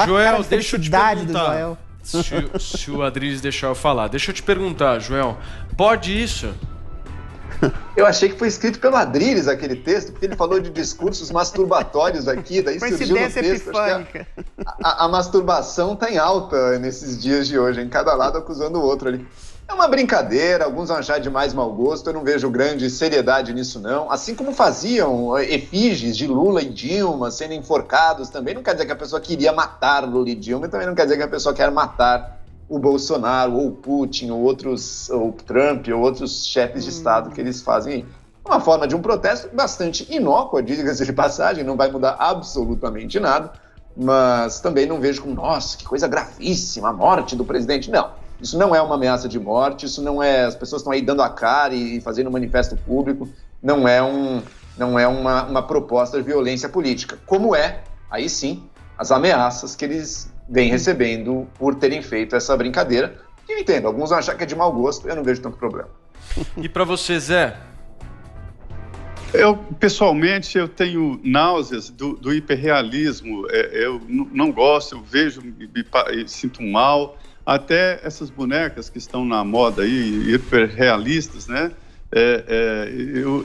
Joel, deixa eu te do perguntar. Joel. Se o Adriles deixar eu falar, deixa eu te perguntar, Joel. Pode isso? Eu achei que foi escrito pelo Adriles aquele texto, porque ele falou de discursos masturbatórios aqui, daí surgiu no Coincidência texto. epifânica. A masturbação tá em alta nesses dias de hoje, em cada lado acusando o outro ali. É uma brincadeira, alguns vão achar de mais mau gosto, eu não vejo grande seriedade nisso não. Assim como faziam efígies de Lula e Dilma sendo enforcados, também não quer dizer que a pessoa queria matar Lula e Dilma, e também não quer dizer que a pessoa quer matar o Bolsonaro, ou o Putin, ou o Trump, ou outros chefes de Estado que eles fazem. Uma forma de um protesto bastante inócua, diga-se de passagem, não vai mudar absolutamente nada, mas também não vejo como, nossa, que coisa gravíssima, a morte do presidente. Não, isso não é uma ameaça de morte, isso não é, as pessoas estão aí dando a cara e fazendo um manifesto público, não é uma proposta de violência política, como é, aí sim, as ameaças que eles vêm recebendo por terem feito essa brincadeira. Eu entendo, alguns vão achar que é de mau gosto, eu não vejo tanto problema. E para você, Zé? Pessoalmente, eu tenho náuseas do hiperrealismo. Eu não gosto, eu vejo e sinto mal. Até essas bonecas que estão na moda aí, hiperrealistas, né?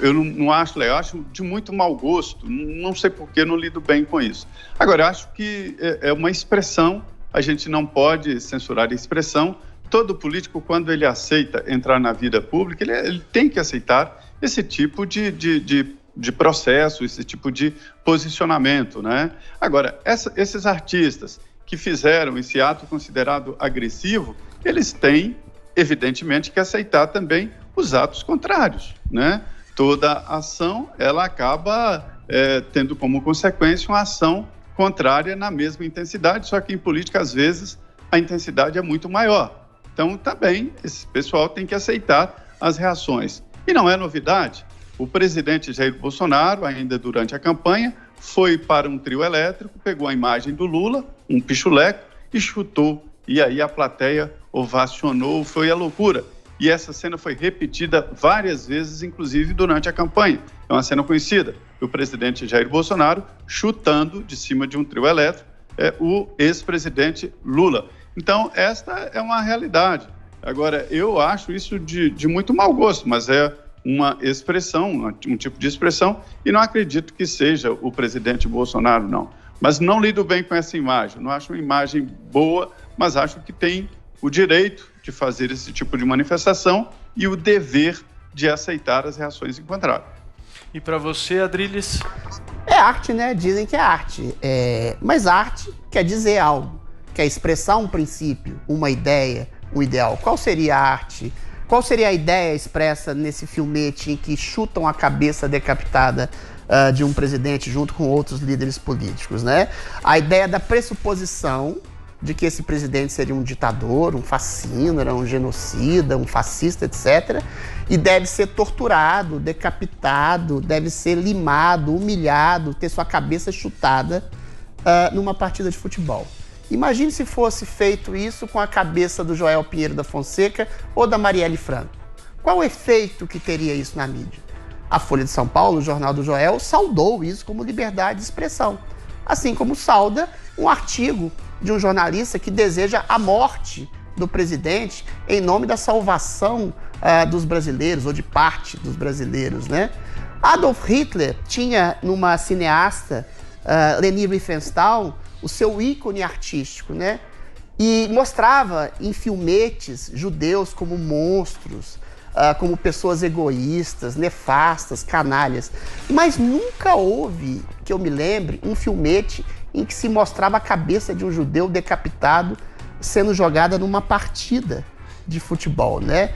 Eu não acho legal, acho de muito mau gosto, não sei por que não lido bem com isso. Agora, eu acho que é uma expressão, a gente não pode censurar a expressão. Todo político, quando ele aceita entrar na vida pública, ele tem que aceitar esse tipo de processo, esse tipo de posicionamento, né? Agora, esses artistas que fizeram esse ato considerado agressivo, eles têm, evidentemente, que aceitar também os atos contrários, né? Toda ação, ela acaba tendo como consequência uma ação contrária na mesma intensidade, só que em política, às vezes, a intensidade é muito maior. Então, também, esse pessoal tem que aceitar as reações. E não é novidade, o presidente Jair Bolsonaro, ainda durante a campanha, foi para um trio elétrico, pegou a imagem do Lula, um pichuleco, e chutou. E aí a plateia ovacionou, foi a loucura. E essa cena foi repetida várias vezes, inclusive durante a campanha. É uma cena conhecida, o presidente Jair Bolsonaro chutando de cima de um trio elétrico o ex-presidente Lula. Então, esta é uma realidade. Agora, eu acho isso de muito mau gosto, mas é uma expressão, um tipo de expressão, e não acredito que seja o presidente Bolsonaro, não. Mas não lido bem com essa imagem, não acho uma imagem boa, mas acho que tem o direito de fazer esse tipo de manifestação e o dever de aceitar as reações encontradas. E para você, Adriles? É arte, né? Dizem que é arte. Mas arte quer dizer algo, quer expressar um princípio, uma ideia, um ideal. Qual seria a arte? Qual seria a ideia expressa nesse filmete em que chutam a cabeça decapitada de um presidente junto com outros líderes políticos, né? A ideia da pressuposição de que esse presidente seria um ditador, um fascínora, um genocida, um fascista, etc. E deve ser torturado, decapitado, deve ser limado, humilhado, ter sua cabeça chutada numa partida de futebol. Imagine se fosse feito isso com a cabeça do Joel Pinheiro da Fonseca ou da Marielle Franco. Qual o efeito que teria isso na mídia? A Folha de São Paulo, o Jornal do Joel, saudou isso como liberdade de expressão. Assim como sauda um artigo de um jornalista que deseja a morte do presidente em nome da salvação dos brasileiros, ou de parte dos brasileiros, né? Adolf Hitler tinha numa cineasta, Leni Riefenstahl, o seu ícone artístico, né? E mostrava em filmetes judeus como monstros, como pessoas egoístas, nefastas, canalhas. Mas nunca houve, que eu me lembre, um filmete em que se mostrava a cabeça de um judeu decapitado sendo jogada numa partida de futebol, né?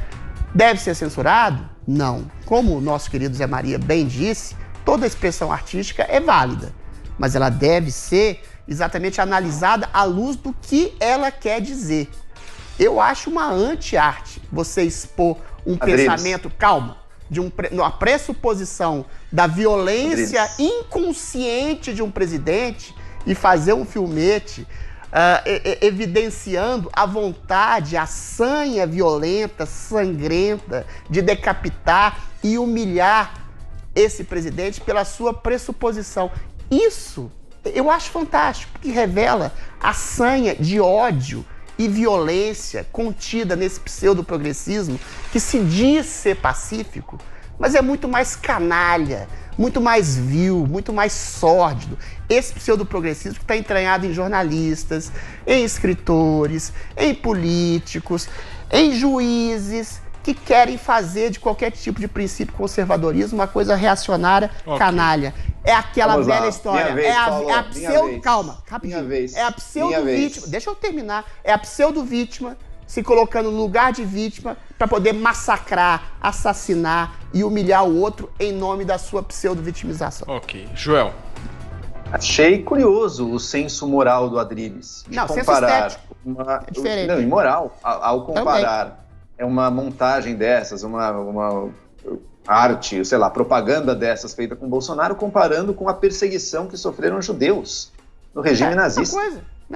Deve ser censurado? Não. Como o nosso querido Zé Maria bem disse, toda expressão artística é válida, mas ela deve ser exatamente analisada à luz do que ela quer dizer. Eu acho uma anti-arte você expor um pensamento, calma, a pressuposição da violência inconsciente de um presidente e fazer um filmete evidenciando a vontade, a sanha violenta, sangrenta de decapitar e humilhar esse presidente pela sua pressuposição. Isso eu acho fantástico, porque revela a sanha de ódio e violência contida nesse pseudo-progressismo que se diz ser pacífico, mas é muito mais canalha, muito mais vil, muito mais sórdido. Esse pseudo-progressismo que está entranhado em jornalistas, em escritores, em políticos, em juízes, que querem fazer de qualquer tipo de princípio conservadorismo uma coisa reacionária, canalha. É aquela velha história. Vez, é a pseudo... Calma, Minha rapidinho. vez. É a pseudo-vítima. Deixa eu terminar. É a pseudo-vítima se colocando no lugar de vítima para poder massacrar, assassinar e humilhar o outro em nome da sua pseudo-vitimização. Ok. Joel. Achei curioso o senso moral do Adriles. Não, senso estético. É diferente. Não, imoral. Ao comparar uma montagem dessas, uma arte, sei lá, propaganda dessas feita com Bolsonaro, comparando com a perseguição que sofreram os judeus no regime nazista.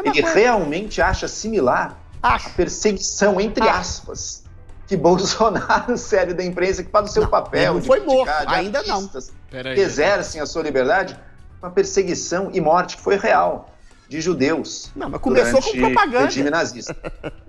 Ele realmente acha similar a perseguição, entre aspas, que Bolsonaro, sério da imprensa, que faz o seu papel. Não foi morto, ainda não. Que exercem a sua liberdade, uma perseguição e morte que foi real de judeus. Não, mas começou com propaganda. O regime nazista.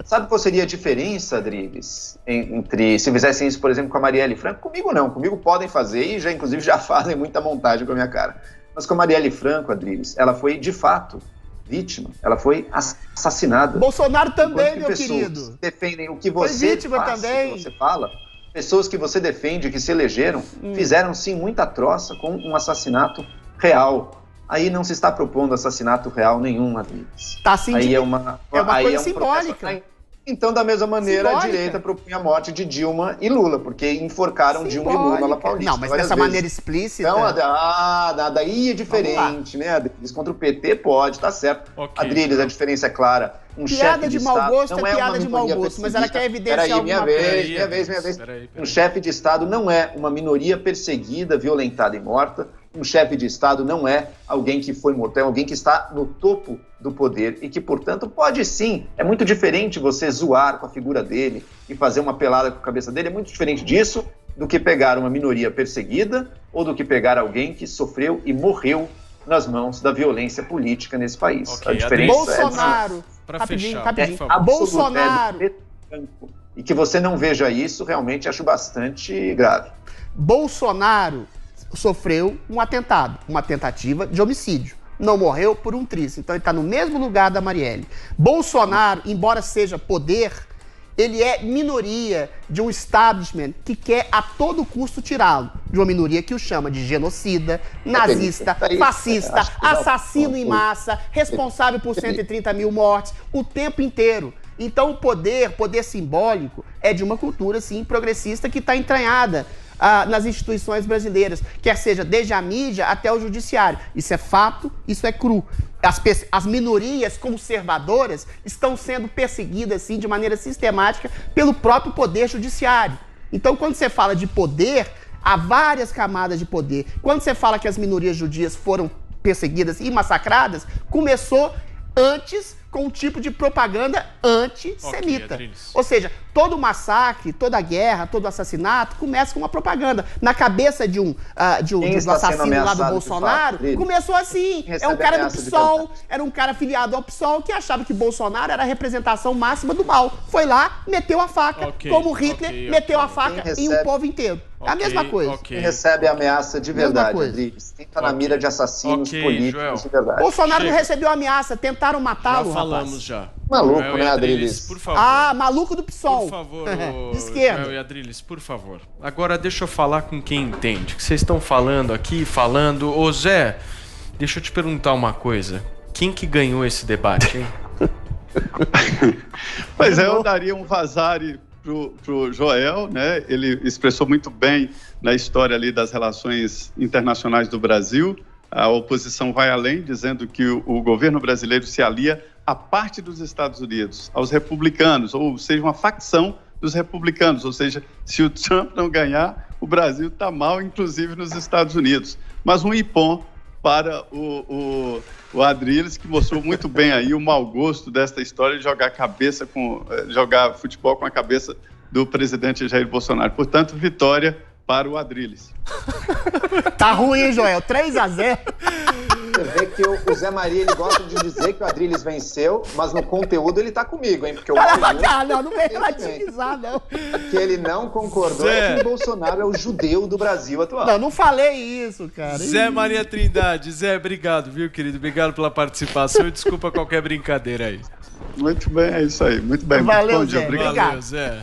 Sabe qual seria a diferença, Adriles, entre se fizessem isso, por exemplo, com a Marielle Franco? Comigo não, comigo podem fazer e inclusive já fazem muita montagem com a minha cara. Mas com a Marielle Franco, Adriles, ela foi de fato vítima, ela foi assassinada. Bolsonaro também, meu querido. Defendem o que você faz, também. O que você fala. Pessoas que você defende, que se elegeram, fizeram sim muita troça com um assassinato real. Aí não se está propondo assassinato real nenhum, Adriles. Tá sim. Aí é uma coisa simbólica. Então, da mesma maneira, a direita propunha a morte de Dilma e Lula, porque enforcaram Dilma e Lula na La Paulista. Não, mas dessa maneira explícita... Então, daí é diferente, né, Adriles? Contra o PT pode, tá certo. Okay. Adriles, a diferença é clara. Piada de mau gosto é piada de mau gosto, mas ela quer evidenciar alguma coisa. Minha vez. Um chefe de Estado não é uma minoria perseguida, violentada e morta. Um chefe de Estado não é alguém que foi morto, é alguém que está no topo do poder e que, portanto, pode sim. É muito diferente você zoar com a figura dele e fazer uma pelada com a cabeça dele. É muito diferente disso do que pegar uma minoria perseguida ou do que pegar alguém que sofreu e morreu nas mãos da violência política nesse país. Okay, a diferença Bolsonaro, rapidinho. Bolsonaro. E que você não veja isso, realmente acho bastante grave. Bolsonaro sofreu um atentado, uma tentativa de homicídio. Não morreu por um triz. Então ele está no mesmo lugar da Marielle. Bolsonaro, embora seja poder, ele é minoria de um establishment que quer a todo custo tirá-lo. De uma minoria que o chama de genocida, nazista, fascista, assassino em massa, responsável por 130 mil mortes, o tempo inteiro. Então o poder simbólico, é de uma cultura, sim, progressista que está entranhada nas instituições brasileiras, quer seja desde a mídia até o judiciário. Isso é fato, isso é cru. As minorias conservadoras estão sendo perseguidas, sim, de maneira sistemática pelo próprio poder judiciário. Então, quando você fala de poder, há várias camadas de poder. Quando você fala que as minorias judias foram perseguidas e massacradas, começou antes com um tipo de propaganda antissemita. Ou seja, todo massacre, toda guerra, todo assassinato começa com uma propaganda. Na cabeça do assassino lá do Bolsonaro, começou assim. É um cara do PSOL, era um cara filiado ao PSOL que achava que Bolsonaro era a representação máxima do mal. Foi lá, meteu a faca, como Hitler meteu a faca em um povo inteiro. É a mesma coisa. Quem recebe ameaça de verdade, Adriles. Quem tá na mira de assassinos políticos de verdade. Bolsonaro não recebeu ameaça, tentaram matá-lo, rapaz. Falamos já. Maluco, Joel, né, Adriles? Por favor. Maluco do PSOL. Por favor, esquerda. Joel e Adriles, por favor. Agora deixa eu falar com quem entende. Que vocês estão falando aqui, Ô Zé, deixa eu te perguntar uma coisa. Quem que ganhou esse debate, hein? Pois é, eu daria um vazare pro Joel, né? Ele expressou muito bem na história ali das relações internacionais do Brasil. A oposição vai além, dizendo que o governo brasileiro se alia à parte dos Estados Unidos, aos republicanos, ou seja, uma facção dos republicanos. Ou seja, se o Trump não ganhar, o Brasil está mal, inclusive nos Estados Unidos. Mas um ipom para o Adriles, que mostrou muito bem aí o mau gosto desta história de jogar futebol com a cabeça do presidente Jair Bolsonaro. Portanto, vitória para o Adriles. Tá ruim, hein, Joel? 3-0. Você vê que o Zé Maria, ele gosta de dizer que o Adrilles venceu, mas no conteúdo ele tá comigo, hein? Porque o Não vem relativizar, não. que ele não concordou é que o Bolsonaro é o judeu do Brasil atual. Não falei isso, cara. Zé Maria Trindade. Zé, obrigado, viu, querido? Obrigado pela participação e desculpa qualquer brincadeira aí. Muito bem, é isso aí. Muito bem. Valeu, Bom dia, Zé. obrigado. Valeu, Zé.